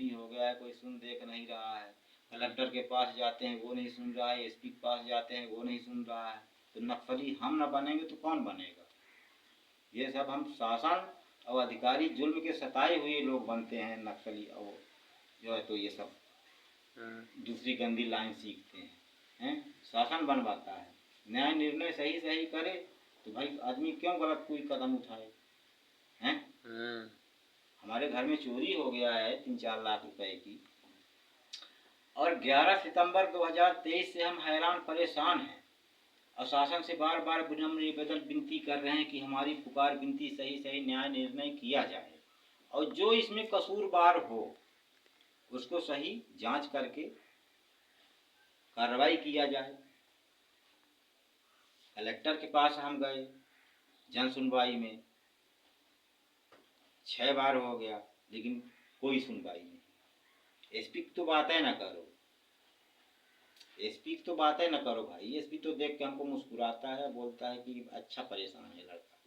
चोरी हो गया है, कोई सुन देख नहीं रहा है। कलेक्टर के पास जाते हैं वो नहीं सुन रहा है, एसपी के पास जाते हैं वो नहीं सुन रहा है। तो नक्सली हम न बनेंगे तो कौन बनेगा? ये सब हम शासन और अधिकारी जुल्म के सताए हुए लोग बनते हैं नक्सली, और जो है तो ये सब दूसरी गंदी लाइन सीखते हैं। शासन बनवाता है, न्याय निर्णय सही सही करे तो भाई आदमी क्यों गलत कोई कदम उठाए? हैं? हमारे घर में चोरी हो गया है 3-4 लाख रुपए की, और 11 सितंबर 2023 से हम हैरान परेशान हैं, और शासन से बार बार विनम्र निवेदन विनती कर रहे हैं कि हमारी पुकार विनती सही सही न्याय निर्णय किया जाए, और जो इसमें कसूरवार हो उसको सही जांच करके कार्रवाई किया जाए। कलेक्टर के पास हम गए जन सुनवाई में, 6 बार हो गया लेकिन कोई सुनवाई नहीं। एसपी की तो बातें ना करो, एसपी की तो बातें ना करो भाई। एसपी तो देख के हमको मुस्कुराता है, बोलता है कि अच्छा परेशान है लड़का।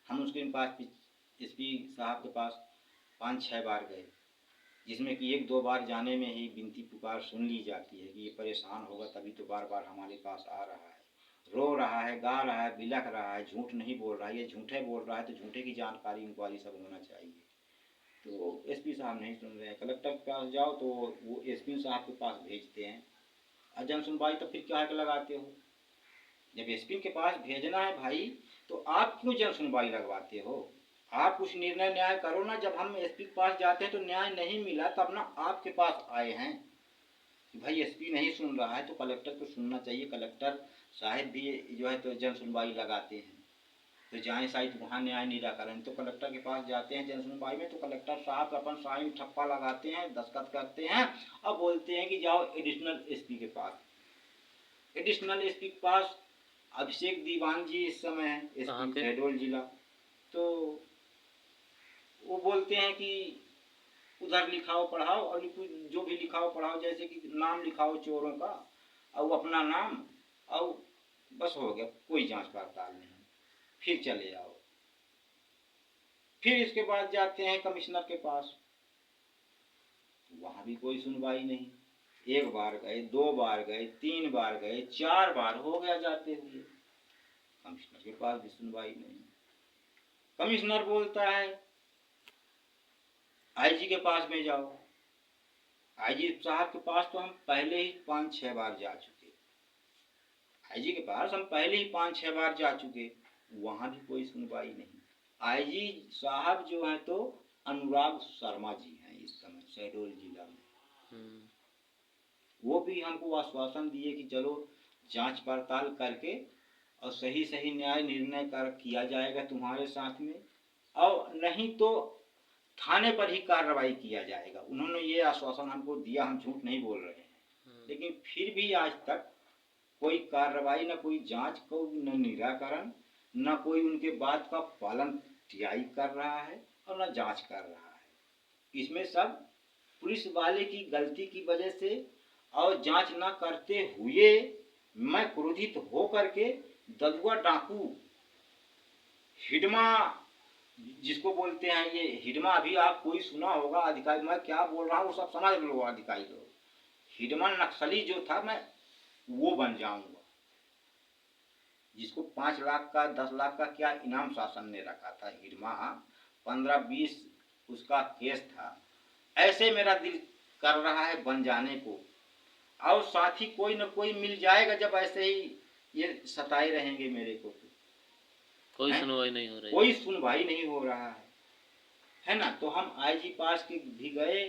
हम उसके पास एसपी साहब के पास 5-6 बार गए, जिसमें कि 1-2 बार जाने में ही विनती पुकार सुन ली जाती है कि ये परेशान होगा तभी तो बार बार हमारे पास आ रहा है, रो रहा है, गा रहा है, बिलख रहा है, झूठ नहीं बोल रहा है। ये झूठे बोल रहा है तो झूठे की जानकारी इंक्वायरी सब होना चाहिए। तो एसपी साहब नहीं सुन रहे हैं। कलेक्टर के पास जाओ तो वो एसपी साहब के पास भेजते हैं, और जन सुनवाई तो फिर क्या है लगाते हो? जब एसपी के पास भेजना है भाई तो आप क्यों जन सुनवाई लगवाते हो? आप कुछ निर्णय न्याय करो ना। जब हम एसपी के पास जाते हैं तो न्याय नहीं मिला तब ना आपके पास आए हैं कि भाई एसपी नहीं सुन रहा है तो कलेक्टर को सुनना चाहिए। कलेक्टर साहब भी जो है तो जन सुनवाई लगाते हैं, तो जाएँ शायद वहाँ न्याय निराकरण। तो कलेक्टर के पास जाते हैं जन सुनवाई में तो कलेक्टर साहब अपन साइन ठप्पा लगाते हैं, दस्तखत करते हैं और बोलते हैं कि जाओ एडिशनल एसपी के पास। एडिशनल एसपी के पास अभिषेक दीवान जी इस समय है, एसपी शहडोल जिला। तो वो बोलते हैं कि उधर लिखाओ पढ़ाओ, और जो भी लिखाओ पढ़ाओ, जैसे कि नाम लिखाओ चोरों का और अपना नाम, और बस हो गया, कोई जांच पड़ताल नहीं। फिर चले आओ। फिर इसके बाद जाते हैं कमिश्नर के पास, वहां भी कोई सुनवाई नहीं। 1 बार गए, 2 बार गए, 3 बार गए, 4 बार हो गया जाते हुए, कमिश्नर के पास भी सुनवाई नहीं। कमिश्नर बोलता है आईजी के पास में जाओ। आईजी साहब के पास तो हम पहले ही 5-6 बार जा चुके, आईजी के पास हम पहले ही 5-6 बार जा चुके, वहां भी कोई सुनवाई नहीं। आईजी साहब जो है तो अनुराग शर्मा जी हैं इस समय शहडोल जिला में। वो भी हमको आश्वासन दिए कि चलो जांच पड़ताल करके और सही सही न्याय निर्णय किया जाएगा तुम्हारे साथ में, और नहीं तो थाने पर ही कार्रवाई किया जाएगा। उन्होंने ये आश्वासन हमको दिया, हम झूठ नहीं बोल रहे हैं। लेकिन फिर भी आज तक कोई कार्रवाई, न कोई जांच, कोई न निराकरण, न कोई उनके बात का पालन टीआई कर रहा है और न जांच कर रहा है। इसमें सब पुलिस वाले की गलती की वजह से और जांच न करते हुए मैं क्रोधित हो करके दलुआ डाकू हिडमा, जिसको बोलते हैं ये हिडमा, अभी आप कोई सुना होगा, अधिकारी मैं क्या बोल रहा हूँ सब समझ लो अधिकारी लोग। हिडमा नक्सली जो था मैं वो बन जाऊंगा, जिसको 5 लाख का 10 लाख का क्या इनाम शासन ने रखा था। हिडमा 15-20 उसका केस था। ऐसे मेरा दिल कर रहा है बन जाने को, और साथी कोई न कोई मिल जाएगा जब ऐसे ही ये सताए रहेंगे मेरे को। कोई सुनवाई नहीं हो रही, कोई सुनवाई नहीं हो रहा है ना। तो हम आईजी पास के भी गए,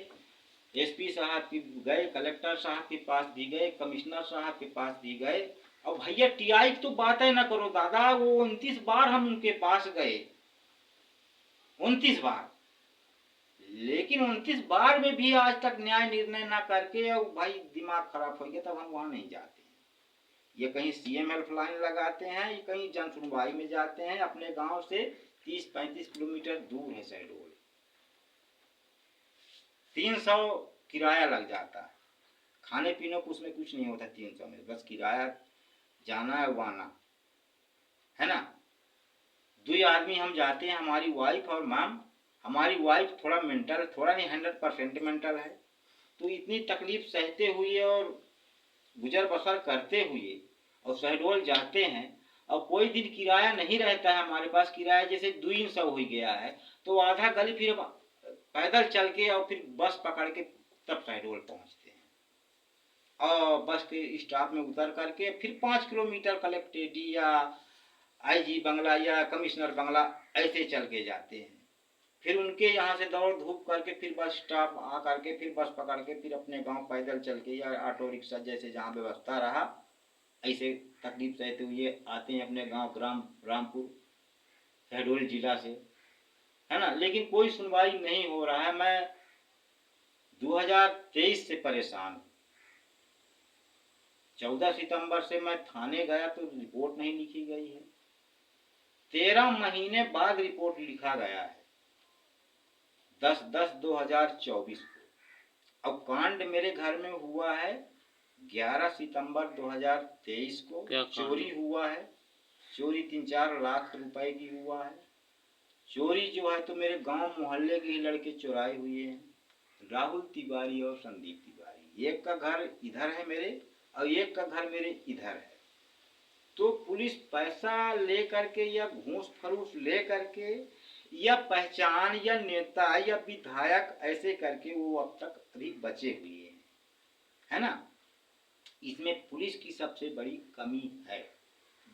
एसपी साहब की गए, कलेक्टर साहब के पास भी गए, कमिश्नर साहब के पास भी गए, और भैया टीआई की तो बातें ना करो दादा। वो 29 बार हम उनके पास गए, 29 बार, लेकिन 29 बार में भी आज तक न्याय निर्णय ना करके और भाई दिमाग खराब हो गया, तब हम वहां नहीं जाते। ये कहीं सीएम हेल्पलाइन लगाते हैं, ये कहीं जन सुनवाई में जाते हैं। अपने गांव से 30-35 किलोमीटर दूर है शहडोल, 300 किराया लग जाता है। खाने पीने को उसमें कुछ नहीं होता 300 में, बस किराया जाना है वाना है ना। 2 आदमी हम जाते हैं, हमारी वाइफ और मैम, हमारी वाइफ थोड़ा मेंटल, थोड़ा नहीं 100% मेंटल है। तो इतनी तकलीफ सहते हुए और गुजर बसर करते हुए और शहडोल जाते हैं, और कोई दिन किराया नहीं रहता है हमारे पास, किराया जैसे 200 हो गया है, तो आधा गली फिर पैदल चल के और फिर बस पकड़ के तब शहडोल पहुंचते हैं, और बस के स्टॉप में उतर करके फिर 5 किलोमीटर कलेक्ट्रेट या आईजी बंगला या कमिश्नर बंगला ऐसे चल के जाते हैं। फिर उनके यहाँ से दौड़ धूप करके फिर बस स्टॉप आ करके फिर बस पकड़ के फिर अपने गांव पैदल चल के या ऑटो रिक्शा जैसे जहाँ व्यवस्था रहा ऐसे तकलीफ सहते हुए आते हैं अपने गांव ग्राम रामपुर शहडोल जिला से, है ना। लेकिन कोई सुनवाई नहीं हो रहा है। मैं 2023 से परेशान हूँ। 14 सितंबर से मैं थाने गया तो रिपोर्ट नहीं लिखी गई है। 13 महीने बाद रिपोर्ट लिखा गया है 10/10/2024 को। अब कांड मेरे घर में हुआ है 11 सितंबर 2023 को। चोरी हुआ है, चोरी 3-4 लाख रुपए की हुआ है। चोरी जो है तो मेरे गांव मोहल्ले के ही लड़के चुराए हुए हैं, राहुल तिवारी और संदीप तिवारी। एक का घर इधर है मेरे और एक का घर मेरे इधर है। तो पुलिस पैसा ले करके या घूस फरूस ले करके या पहचान या नेता या विधायक ऐसे करके वो अब तक अभी बचे हुए हैं, है ना। इसमें पुलिस की सबसे बड़ी कमी है,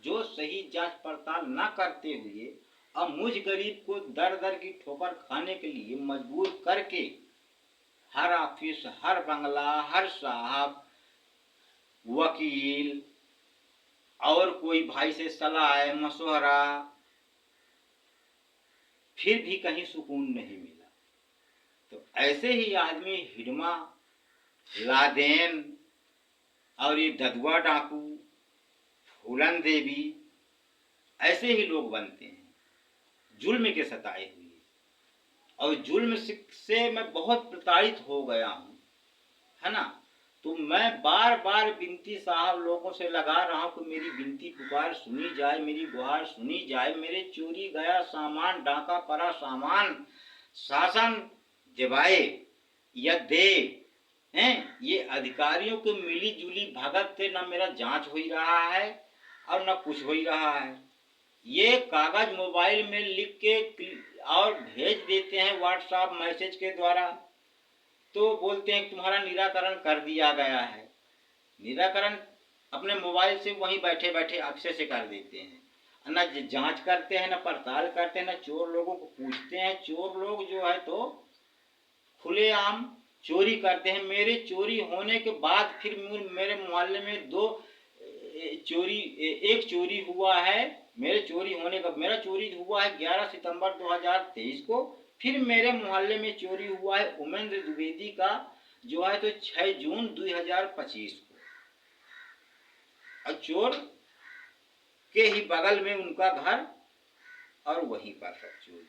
जो सही जांच पड़ताल न करते हुए अब मुझ गरीब को दर दर की ठोकर खाने के लिए मजबूर करके हर ऑफिस, हर बंगला, हर साहब, वकील और कोई भाई से सलाह मशवरा, फिर भी कहीं सुकून नहीं मिला। तो ऐसे ही आदमी हिडमा, लादेन और ये ददुआ डाकू, फूलन देवी, ऐसे ही लोग बनते हैं जुल्म के सताए हुए। और जुल्म से मैं बहुत प्रताड़ित हो गया हूँ, है ना। तो मैं बार बार विनती साहब लोगों से लगा रहा हूँ कि मेरी विनती पुकार सुनी जाए, मेरी गुहार सुनी जाए। मेरे चोरी गया सामान, डाका पड़ा सामान शासन दिवाए या दे हैं। ये अधिकारियों के मिली जुली भगत से न मेरा जांच हो रहा है और न कुछ हो रहा है। ये कागज मोबाइल में लिख के और भेज देते हैं व्हाट्सएप मैसेज के द्वारा, तो बोलते हैं तुम्हारा निराकरण कर दिया गया है। निराकरण अपने मोबाइल से वहीं बैठे बैठे अक्षय से कर देते हैं, न जांच करते हैं, न पड़ताल करते हैं, न चोर लोगों को पूछते हैं। चोर लोग जो है तो खुलेआम चोरी करते हैं। मेरे चोरी होने के बाद फिर मेरे मोहल्ले में एक चोरी हुआ है। मेरा चोरी हुआ है 11 सितंबर 2023 को। फिर मेरे मोहल्ले में चोरी हुआ है उमेंद्र द्विवेदी का, जो है तो 6 जून 2025 को। और चोर के ही बगल में उनका घर और वहीं पर सब चोरी,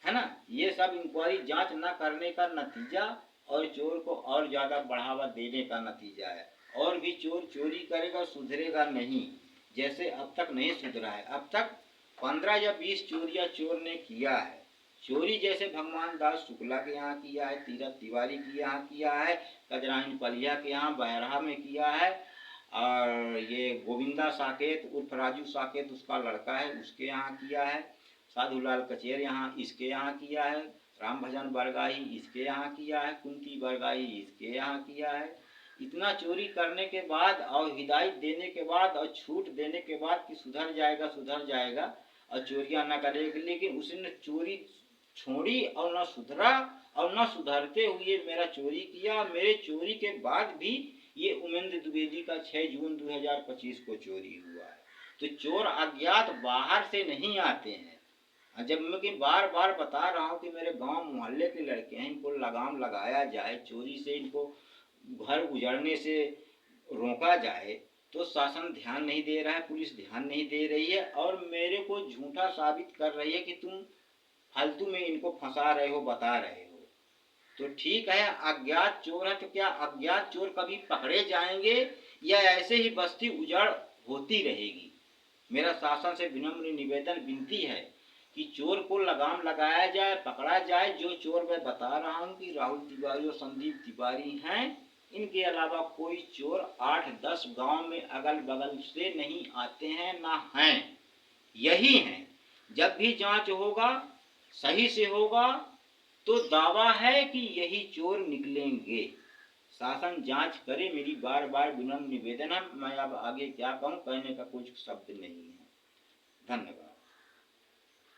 है ना। ये सब इंक्वायरी जांच न करने का नतीजा और चोर को और ज्यादा बढ़ावा देने का नतीजा है। और भी चोर चोरी करेगा, सुधरेगा नहीं, जैसे अब तक नहीं सुधरा है। अब तक 15 या 20 चोरियां चोर ने किया है। चोरी जैसे भगवान दास शुक्ला के यहाँ किया है, तीरथ तिवारी के यहाँ किया है, कजराइन पलिया के यहाँ बहरहा में किया है, और ये गोविंदा साकेत उर्फ राजू साकेत उसका लड़का है, उसके यहाँ किया है, साधुलाल कचेर यहाँ इसके यहाँ किया है, राम भजन बरगाही इसके यहाँ किया है, कुंती बरगाही इसके यहाँ किया है। इतना चोरी करने के बाद और हिदायत देने के बाद और छूट देने के बाद कि सुधर जाएगा और चोरियां न करेगी, लेकिन उसने चोरी छोड़ी और न सुधरा और न सुधरते हुए मेरा चोरी किया। मेरे चोरी के बाद भी ये उमेंद्र द्विवेदी का 6 जून 2025 को चोरी हुआ है। तो चोर अज्ञात बाहर से नहीं आते हैं। जब मैं बार बार बता रहा हूँ कि मेरे गांव मोहल्ले के लड़के हैं, इनको लगाम लगाया जाए, चोरी से इनको घर उजाड़ने से रोका जाए, तो शासन ध्यान नहीं दे रहा है, पुलिस ध्यान नहीं दे रही है और मेरे को झूठा साबित कर रही है कि तुम फालतू में इनको फंसा रहे हो, बता रहे हो। तो ठीक है, अज्ञात चोर है तो क्या अज्ञात चोर कभी पकड़े जाएंगे या ऐसे ही बस्ती उजाड़ होती रहेगी? मेरा शासन से विनम्र निवेदन विनती है कि चोर को लगाम लगाया जाए, पकड़ा जाए। जो चोर मैं बता रहा हूँ कि राहुल तिवारी और संदीप तिवारी हैं, इनके अलावा कोई चोर 8-10 गांव में अगल बगल से नहीं आते हैं, ना हैं, यही हैं। जब भी जांच होगा, सही से होगा, तो दावा है कि यही चोर निकलेंगे। शासन जांच करे, मेरी बार बार विनम्र निवेदन है। मैं अब आगे क्या कहूँ, कहने का कुछ शब्द नहीं है। धन्यवाद।